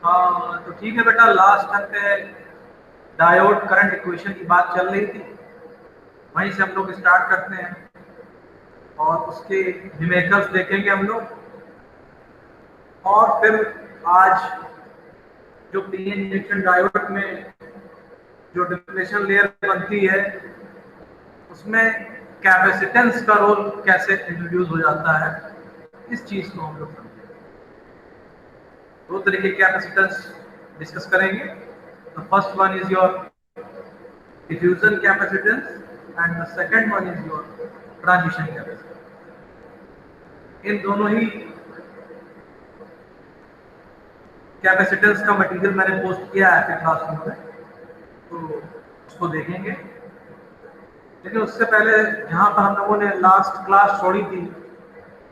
हाँ तो ठीक है बेटा, लास्ट टाइम पे डायोड करंट इक्वेशन की बात चल रही थी, वहीं से हम लोग स्टार्ट करते हैं और उसके न्यूमेरिकल्स देखेंगे हम लोग। और फिर आज जो पीएन जंक्शन डायोड में जो डिप्लेशन लेयर बनती है, उसमें कैपेसिटेंस का रोल कैसे इंट्रोड्यूस हो जाता है, इस चीज को हम लोग समझेंगे। दो तरीके के कैपेसिटेंस डिस्कस करेंगे। तो first one is your diffusion capacitance and the second one is your transition capacitance. इन दोनों ही कैपेसिटेंस का मटेरियल मैंने पोस्ट किया है क्लासरूम में, तो उसको देखेंगे। लेकिन उससे पहले जहां पर हम लोगों ने लास्ट क्लास छोड़ी थी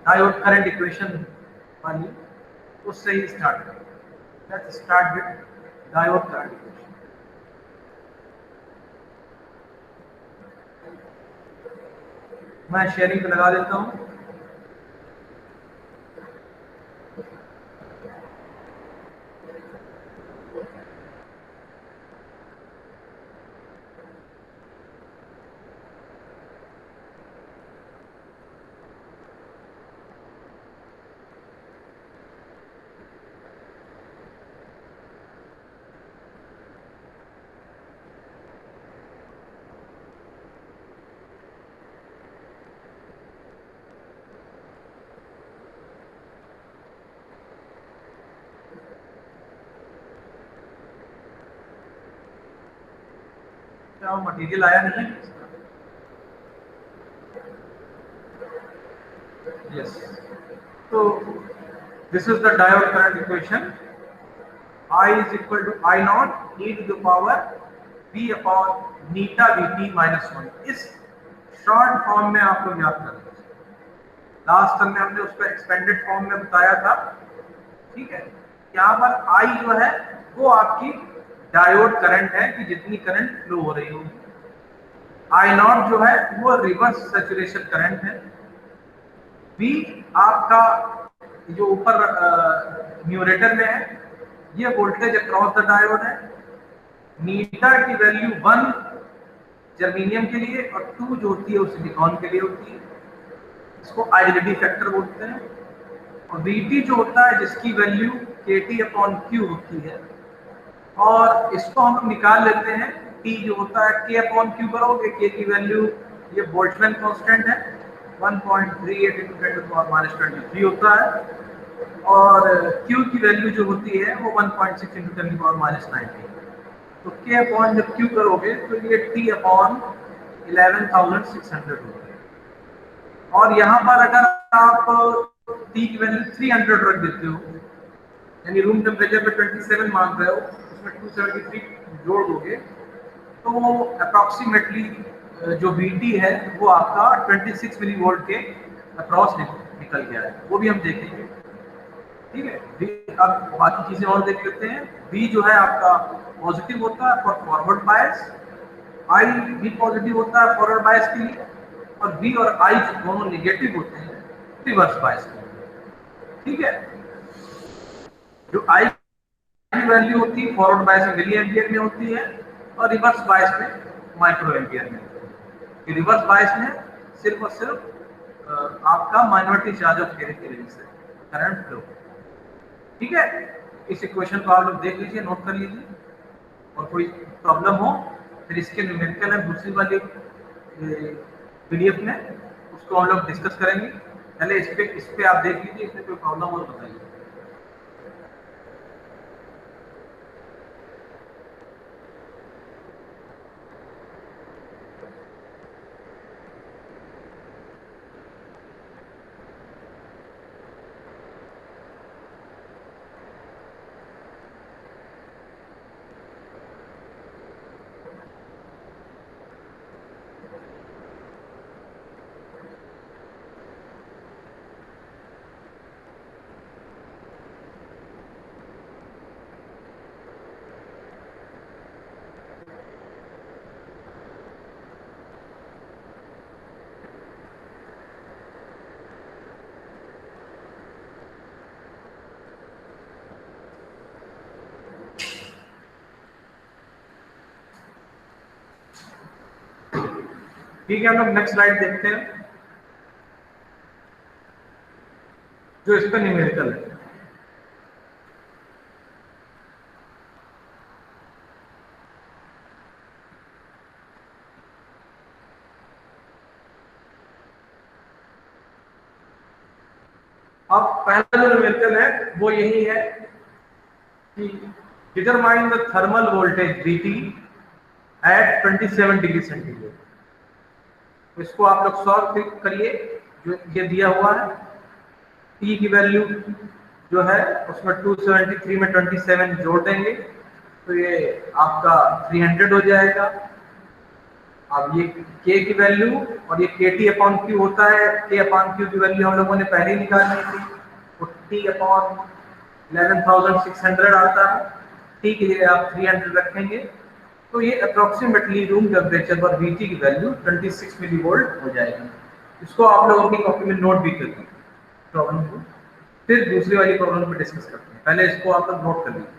डायोड करंट इक्वेशन वाली, उससे ही स्टार्ट करें। Let's start with diode current equation. मैं शेयरिंग पे लगा देता हूं। क्या मटेरियल आया नहीं है? यस। तो this is the diode current equation. I is equal to I naught e to the power V upon neta Vt minus 1। इस शॉर्ट फॉर्म में आप लोग याद करें। लास्ट टाइम में हमने उसको एक्सपेंडेड फॉर्म में बताया था। ठीक है, यहाँ पर I जो है वो आपकी डायोड करंट है कि जितनी करंट फ्लो हो रही होगी। I नॉट जो है वो रिवर्स सैचुरेशन करंट है। V आपका जो ऊपर न्यूमरेटर में है, ये वोल्टेज अक्रॉस द डायोड है। नीटा की वैल्यू 1 जर्मेनियम के लिए और 2 जो होती है वो सिलिकॉन के लिए होती है। इसको आइडेंटिटी फैक्टर बोलते हैं। और Vt जो होता है जिसकी वैल्यू Kt अपॉन Q होती है, और इसको हम लोग निकाल लेते हैं। T जो होता है K अपॉन Q करोगे, K की वैल्यू ये बोल्ट्जमैन कांस्टेंट है 1.38 into 10 to the power minus 23 होता है। और Q की वैल्यू जो होती है वो 1.6 into 10 to the power minus 19। तो K अपॉन जब Q करोगे तो ये T अपॉन 11,600 होगा। और यहाँ पर अगर आप T की वैल्यू 300 रख देते हो, यानी रूम टेम्परेचर पे 27 मान रहे हो, उसमें 273 जोड़ दोगे, तो अप्रॉक्सीमेटली जो Vt है वो आपका 26 मिली वोल्ट के अप्रॉक्स निकल गया है। वो भी हम देखेंगे। ठीक है, अब बाकी चीजें और देख लेते हैं। V जो है आपका पॉजिटिव होता है फॉर फॉरवर्ड बायस, I भी पॉजिटिव होता है फॉरवर्ड बायस के लिए, और V और I दोनों निगेटिव होते हैं रिवर्स बायस के लिए। ठीक है, जो I की वैल्यू होती है फॉरवर्ड बायस में मिली एम्पियर में होती है और रिवर्स बायस में माइक्रो एम्पियर में। रिवर्स बायस में सिर्फ और सिर्फ आपका माइनॉरिटी चार्ज ऑफ कैरियर की वजह से करंट फ्लो। ठीक है, इस इक्वेशन को आप लोग देख लीजिए, नोट कर लीजिए, और कोई प्रॉब्लम हो फिर इसके न्यूमेरिकल है दूसरी वाली पीडीएफ में, उसको हम लोग डिस्कस करेंगे। पहले इस पे आप देख लीजिए, इसमें कोई प्रॉब्लम हो तो बताइए। ठीक है, हम लोग नेक्स्ट स्लाइड देखते हैं जो इसका न्यूमेरिकल है। अब पहला जो न्यूमेरिकल है वो यही है कि determine the thermal voltage Vt at 27 degree centigrade. तो इसको आप लोग सॉल्व करिए, जो ये दिया हुआ है T की वैल्यू जो है उसमें 273 में 27 जोड़ देंगे तो ये आपका 300 हो जाएगा। अब ये K की वैल्यू और ये KT अपॉन Q होता है, K अपॉन Q की वैल्यू हम लोगों ने पहले ही निकाली थी, तो T अपॉन 11,600 आता है। ठीक है, आप 300 रखेंगे तो ये अप्रोक्सीमेटली रूम टेम्परेचर पर Vt की वैल्यू 26 मिली वोल्ट हो जाएगी। इसको आप लोग अपनी कॉपी में नोट भी कर लीजिए प्रॉब्लम को, फिर दूसरी वाली प्रॉब्लम पे डिस्कस करते हैं। पहले इसको आप लोग नोट कर लीजिए।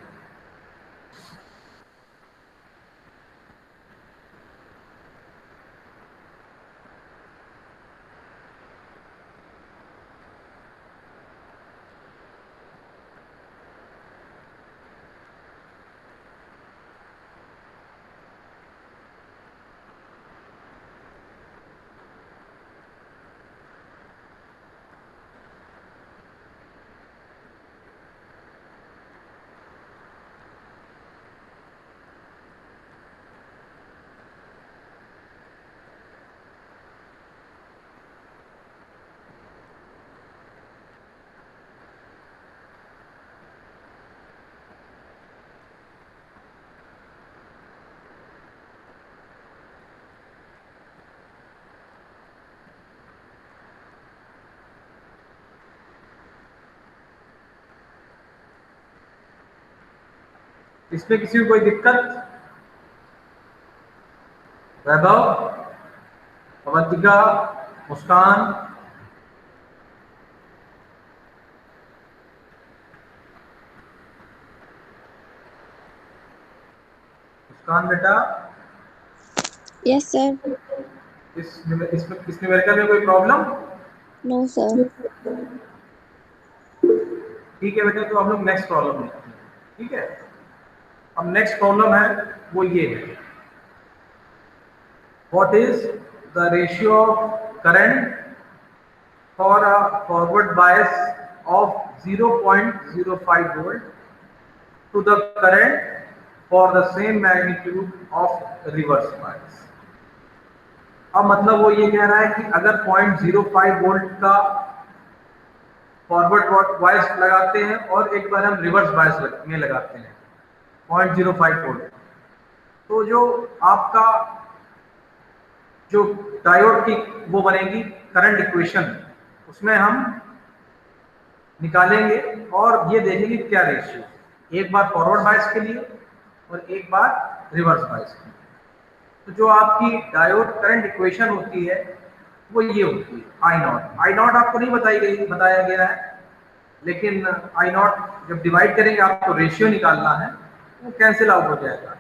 इसमें किसी को कोई दिक्कत? वैभव, अवंतिका, मुस्कान? मुस्कान बेटा, यस सर। इसमें इस न्यूमेरिकल में कोई प्रॉब्लम? No sir. ठीक है बेटा, तो हम लोग नेक्स्ट प्रॉब्लम देखते हैं। ठीक है, अब नेक्स्ट प्रॉब्लम है वो ये है, what is the ratio of current for a forward bias of 0.05 volt to the current for the same magnitude of reverse bias। अब मतलब वो ये कह रहा है कि अगर 0.05 वोल्ट का फॉरवर्ड बायस लगाते हैं और एक बार हम रिवर्स बायस में लगाते हैं 0.05 वोल्ट, तो जो आपका जो डायोड की वो बनेगी करंट इक्वेशन, उसमें हम निकालेंगे और ये देखेंगे क्या रेशियो, एक बार फॉरवर्ड बायस के लिए और एक बार रिवर्स बायस के लिए। तो जो आपकी डायोड करंट इक्वेशन होती है वो ये होती है आई नॉट। आई नॉट आपको नहीं बताया गया है, लेकिन आई नॉट जब डिवाइड करेंगे आपको रेशियो निकालना है, वो कैंसिल आउट हो जाएगा।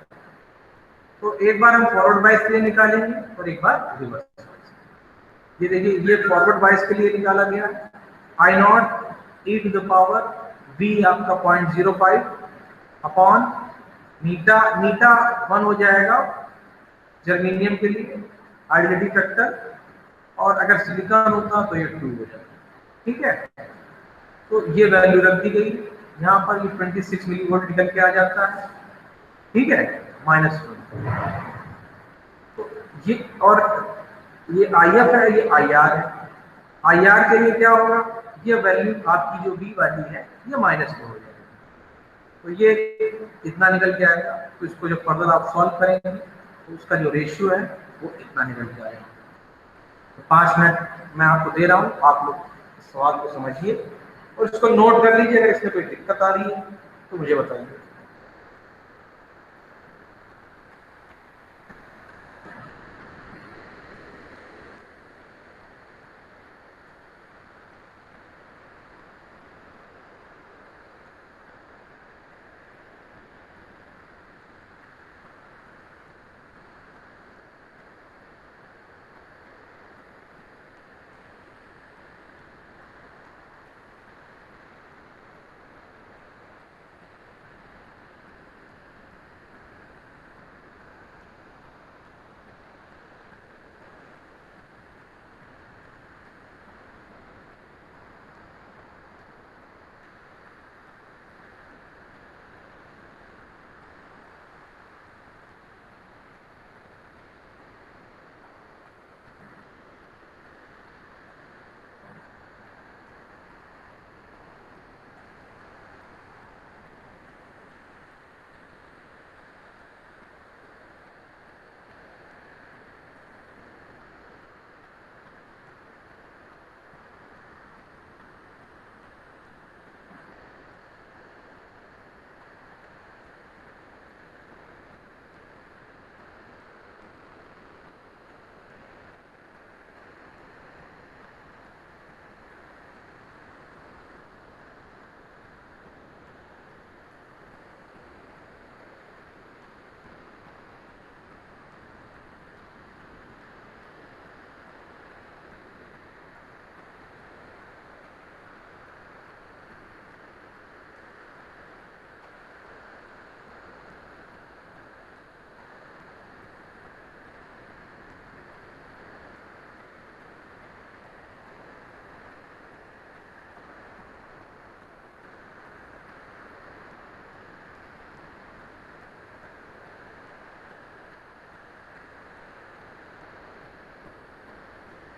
तो एक बार हम फॉरवर्ड बायस के लिए निकालेंगे और एक बार रिवर्स बायस। ये देखिए, ये फॉरवर्ड बायस के लिए निकाला गया I naught e to the power V आपका 0.05 अपॉन नीटा, नीटा 1 हो जाएगा जर्मेनियम के लिए आइडेंटिटी फैक्टर, और अगर सिलिकॉन होता तो ये 2 हो जाता। ठीक है, तो ये वैल्यू रख दी गई, यहाँ पर ये 26 मिली वोल्ट निकल के आ जाता है। ठीक है, -1। तो ये और ये IF है, ये IR है। IR के लिए क्या होगा, ये वैल्यू आपकी जो B वाली है ये -2 हो जाएगी, तो ये इतना निकल के आएगा। तो इसको जब फर्दर आप सॉल्व करेंगे तो उसका जो रेशियो है वो इतना निकल के आएगा। तो 5 मिनट मैं आपको दे रहा हूँ, आप लोग इस सवाल को समझिए और इसको नोट कर लीजिए। अगर इसमें कोई दिक्कत आ रही है तो मुझे बताइए।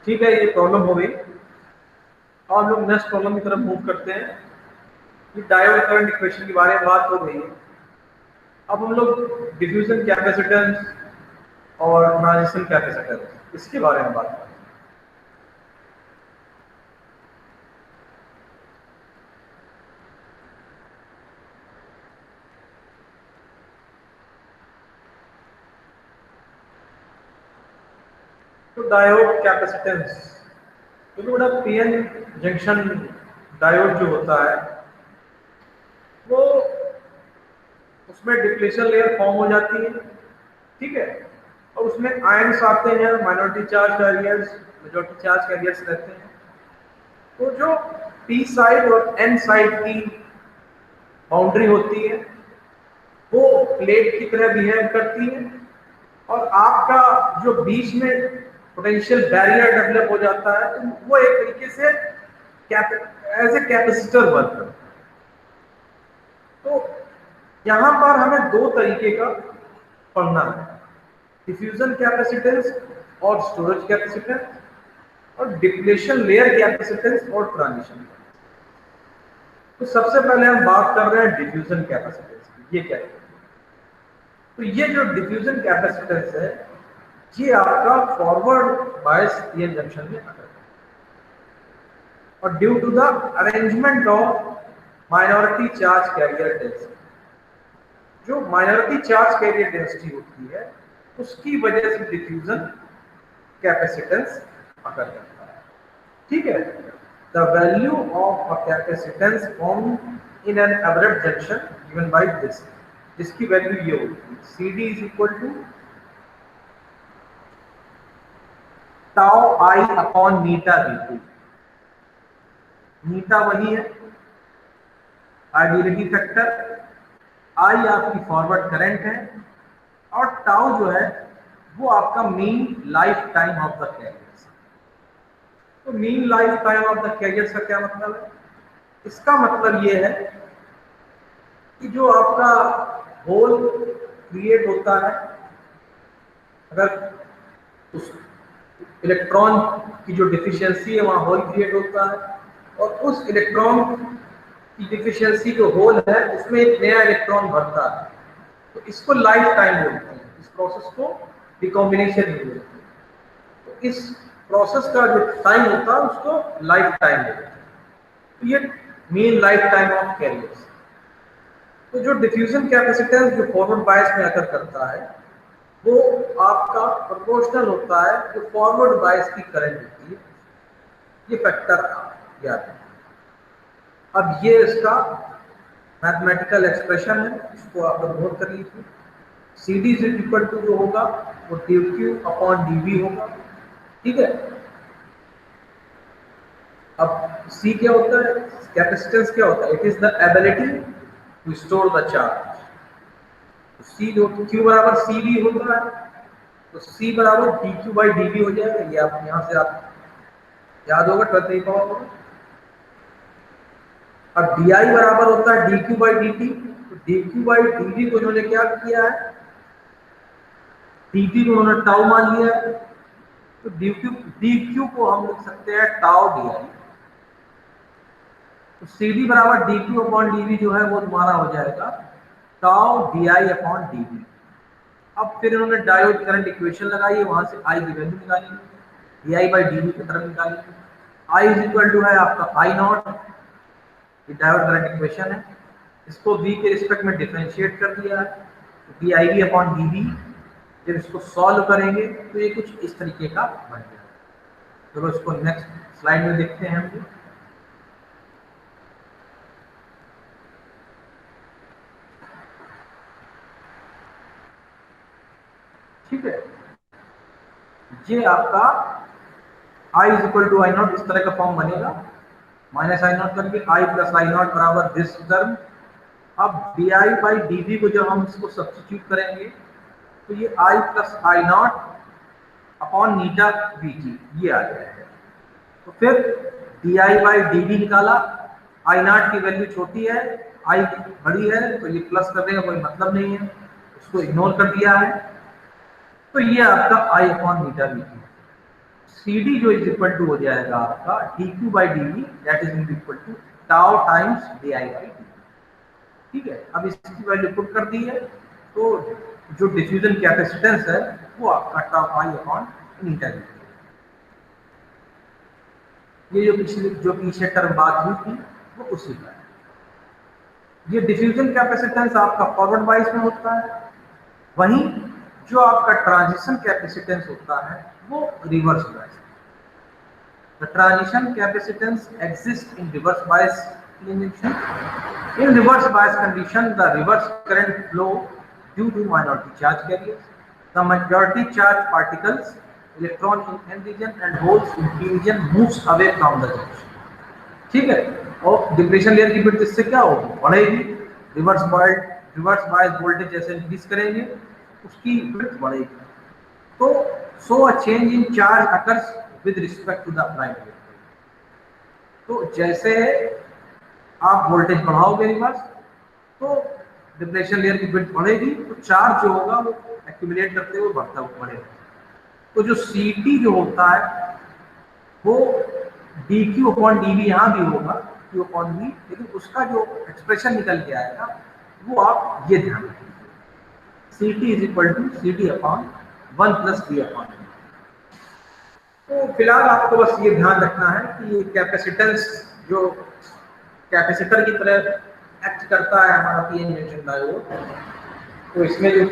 ठीक है, ये प्रॉब्लम हो गई। अब हम लोग नेक्स्ट प्रॉब्लम की तरफ मूव करते हैं। ये डायोड करंट इक्वेशन के बारे में बात हो गई है। अब हम लोग डिफ्यूजन कैपेसिटेंस और ट्रांजिशन कैपेसिटेंस इसके बारे में बात करते हैं। तो डायोड कैपेसिटेंस, क्योंकि बड़ा पीएन जंक्शन डायोड जो होता है वो उसमें डिप्लेशन लेयर फॉर्म हो जाती है, ठीक है, और उसमें आयंस आते हैं, minority charge carriers, majority charge carriers रहते हैं। तो जो पी साइड और एन साइड की बाउंड्री होती है वो प्लेट की तरह बिहेव करती है, और आपका जो बीच में पोटेंशियल बैरियर डेवलप हो जाता है तो वो एक तरीके से एज ए कैपेसिटर वर्क करता है। तो यहां पर हमें दो तरीके का पढ़ना है, डिफ्यूजन कैपेसिटेंस और स्टोरेज कैपेसिटेंस, और डिप्लेशन लेयर कैपेसिटेंस और ट्रांजिशन। तो सबसे पहले हम बात कर रहे हैं डिफ्यूजन कैपेसिटेंस की। ये क्या है? तो ये जो डिफ्यूजन कैपेसिटेंस है ये आपका फॉरवर्ड बायस पीएन जंक्शन में आता है, और due to the arrangement of minority charge carrier density, जो माइनॉरिटी चार्ज कैरियर डेंसिटी होती है उसकी वजह से डिफ्यूजन कैपेसिटेंस अकर करता है, ठीक है। The value of a capacitance formed in an abrupt junction given by this, जिसकी वैल्यू ये होती है CD is equal to tau I upon eta V2। Eta वही है आइडियलिटी फैक्टर, आई आपकी फॉरवर्ड करंट है, और टाउ जो है वो आपका mean life time of the carriers. तो mean life time of the carriers का क्या मतलब है? इसका मतलब ये है कि जो आपका होल क्रिएट होता है, अगर उस इलेक्ट्रॉन की जो डिफिशियंसी है वहां होल क्रिएट होता है, और उस इलेक्ट्रॉन की डिफिशियंसी जो होल है उसमें एक नया इलेक्ट्रॉन भरता है, तो इसको लाइफ टाइम बोलते हैं। इस प्रोसेस को रिकॉम्बिनेशन बोलते हैं। तो इस प्रोसेस का जो टाइम होता है उसको लाइफ टाइम बोलते हैं। तो ये main life time of carriers. तो जो डिफ्यूजन कैपेसिटेंस जो फॉरवर्ड बायस में अकर करता है वो आपका प्रोपोर्शनल होता है जो फॉरवर्ड बायस की करंट होती है। ये फैक्टर याद है। अब ये इसका मैथमेटिकल एक्सप्रेशन है, इसको आप लोग नोट कर लीजिए। CD इज इक्वल टू जो होगा वो dq अपॉन dv होगा, ठीक है। अब C क्या होता है? कैपेसिटेंस क्या होता है? It is the ability to store the charge. C जो Q बराबर CV होता है, तो C बराबर dq बाई dv हो जाएगा। ये आप यहाँ से आप याद होगा 12th में पढ़ा होगा। अब di बराबर होता है dq बाई dt, तो dq बाई dv को इन्होंने क्या किया है? dt को उन्होंने टाउ मान लिया है, तो dq को हम लिख सकते हैं टाउ di। तो CD बराबर dq अपॉन dv जो है वो तुम्हारा हो जाएगा टाउ di अपॉन dv। अब फिर इन्होंने डायोड करंट इक्वेशन लगाई है, वहां से I की वैल्यू निकाली, di बाई dv की तरफ निकाली। I इज इक्वल टू है आपका I नॉट, ये डायोड करंट इक्वेशन है, इसको V के रिस्पेक्ट में डिफरेंशिएट कर दिया है, तो div अपॉन dv। जब इसको सॉल्व करेंगे तो ये कुछ इस तरीके का बन जाएगा। चलो इसको नेक्स्ट स्लाइड में देखते हैं हम। ठीक है, ये आपका I is equal to I naught इस तरह का फॉर्म बनेगा, माइनस आई नॉट करके I प्लस आई नॉट बराबर दिस टर्म। अब D I by D V को जब हम इसको सब्स्टिट्यूट करेंगे तो ये I plus I naught upon eta V T ये आ जाएगा। तो फिर D I by D V निकाला, आई नॉट की वैल्यू छोटी है, आई बड़ी है, तो ये प्लस करने का कोई मतलब नहीं है, उसको इग्नोर कर दिया है। तो ये आपका I upon eta V T. C D जो इज इक्वल टू हो जाएगा आपका D Q by D V, that is equal to tau times D I by D. ठीक है, अब इसकी वैल्यू पुट कर दी है, तो जो डिफ्यूजन कैपेसिटेंस है वो आपका tau I upon Neeta D. ये जो पिछले जो पीछे टर्म बात हुई थी वो उसी का है। ये डिफ्यूजन कैपेसिटेंस आपका फॉरवर्ड वाइज में होता है, वहीं जो आपका ट्रांजिशन कैपेसिटेंस होता है वो reverse wise. The transition capacitance exist in reverse bias condition. In reverse bias condition, the reverse current flow due to minority charge carriers. The majority charge particles, electron in n region and holes in p region moves away from the junction. ठीक है, और depression layer की width इससे क्या होगी, बढ़ेगी। Reverse bias voltage जैसे increase करेंगे उसकी विड्थ बढ़ेगी। तो so a change in charge occurs with respect to the applied voltage. तो जैसे आप वोल्टेज बढ़ाओगे रिवर्स, तो डिप्रेशन लेयर की विड्थ बढ़ेगी, तो चार्ज जो होगा वो एक्यूमुलेट करते हुए बढ़ता हुआ बढ़ेगा। तो जो सी टी जो होता है वो D Q upon D V यहाँ भी होगा, क्यू अपॉन वी, लेकिन उसका जो एक्सप्रेशन निकल के आएगा वो आप ये ध्यान रखिए, C T is equal to C D upon 1 plus V upon. तो फिलहाल आपको बस ये ध्यान रखना है कि ये कैपेसिटेंस जो कैपेसिटर की तरह एक्ट करता है हमारा पी एन जंक्शन डायोड, तो इसमें जो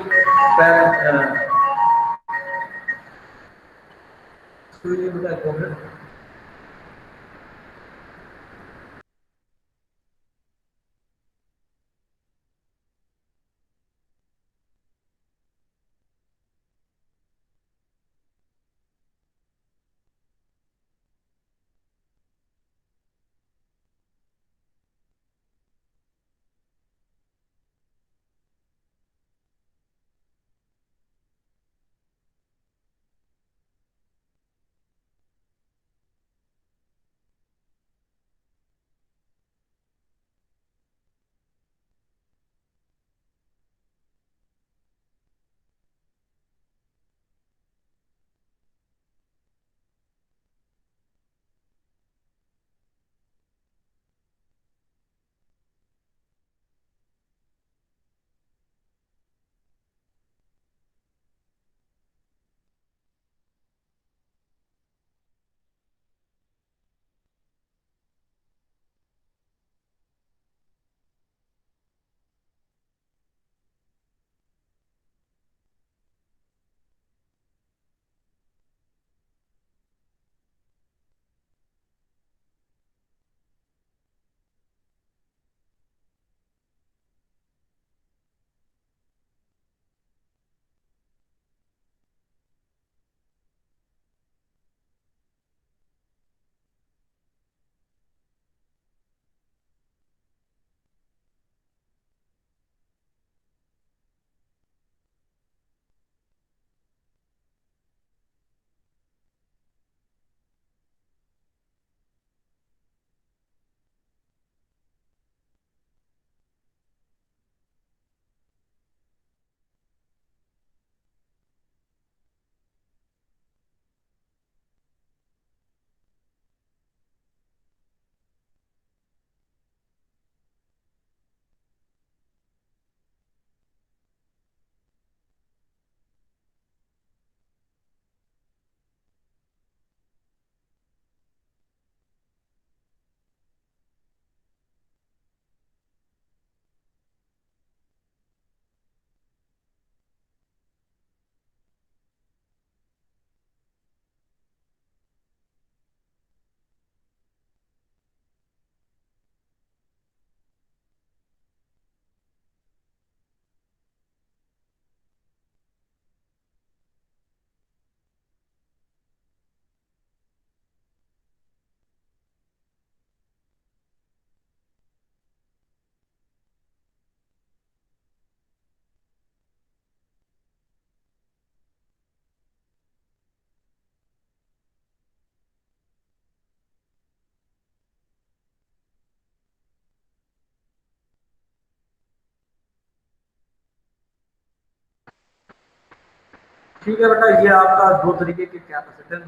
ठीक है बेटा, ये आपका दो तरीके के कैपेसिटेंस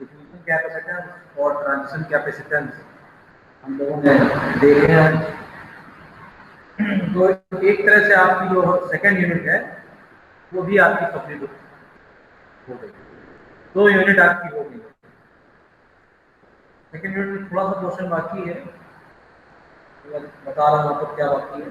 डिफ्यूजन कैपेसिटेंस और ट्रांजिशन कैपेसिटेंस हम लोगों ने देखे हैं। तो एक तरह से आपकी जो सेकंड यूनिट है वो भी आपकी कंप्लीट हो गई, 2 यूनिट आपकी हो गई। सेकंड यूनिट में थोड़ा सा क्वेश्चन बाकी है, मैं बता रहा हूँ आपको क्या बाकी है।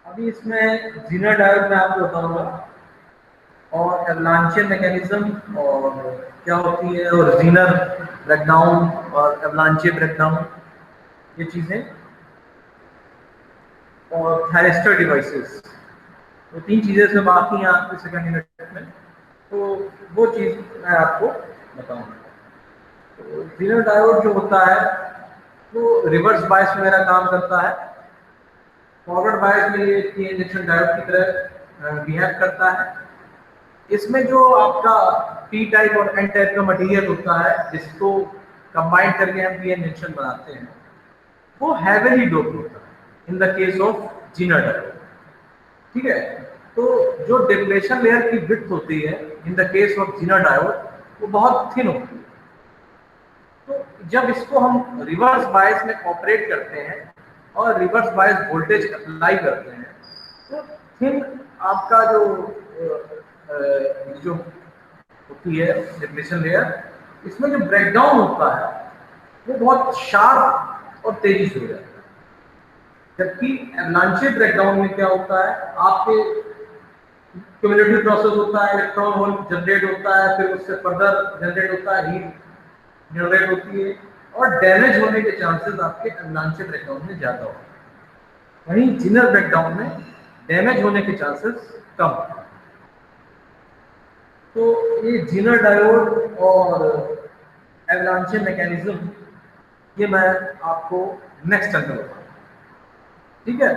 अभी इसमें जीनर डायोड में आपको बताऊंगा और एवलांचे मैकेनिज्म और क्या होती है, और जीनर ब्रेकडाउन और एवलांचे ब्रेकडाउन, ये चीजें, और थायरिस्टर डिवाइसेस, तो 3 चीजें से बाकी हैं आपके सेकंड यूनिट में, तो वो चीज मैं आपको बताऊंगा। तो जीनर डायोड जो होता है वो रिवर्स बायस वगैरह काम करता है। फॉरवर्ड बायस में ये पी इंजेक्शन डायोड की तरह बिहेव करता है। इसमें जो आपका पी टाइप और एन टाइप का मटेरियल होता है जिसको कंबाइन करके हम पी इंजेक्शन बनाते हैं, वो हैवीली डोप्ड होता है in the case of Zener diode. ठीक है, तो जो डिप्लेशन लेयर की विड्थ होती है in the case of Zener diode वो बहुत थिन होती है। तो जब इसको हम रिवर्स बायस में ऑपरेट करते हैं और रिवर्स बायस वोल्टेज अप्लाई करते हैं, तो थिन आपका जो होती है डिप्लेशन लेयर, इसमें जो ब्रेकडाउन होता है वो बहुत शार्प और तेजी से हो जाता है। जबकि एवलांचे ब्रेकडाउन में क्या होता है, आपके क्यूमुलेटिव प्रोसेस होता है, इलेक्ट्रॉन होल जनरेट होता है, फिर उससे फर्दर जनरेट होता है, हीट जनरेट होती है, और डैमेज होने के चांसेस आपके एवलांचे ब्रेकडाउन में ज्यादा होते हैं। वहीं जीनर ब्रेकडाउन में डैमेज होने के चांसेस कम होते हैं। तो ये जीनर डायोड और एवलांचे मैकेनिज्म ये मैं आपको नेक्स्ट टाइम बताऊंगा, ठीक है।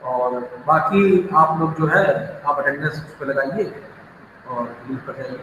और बाकी आप लोग जो है आप अटेंडेंस पे लगाइए और लीव पर जाइए।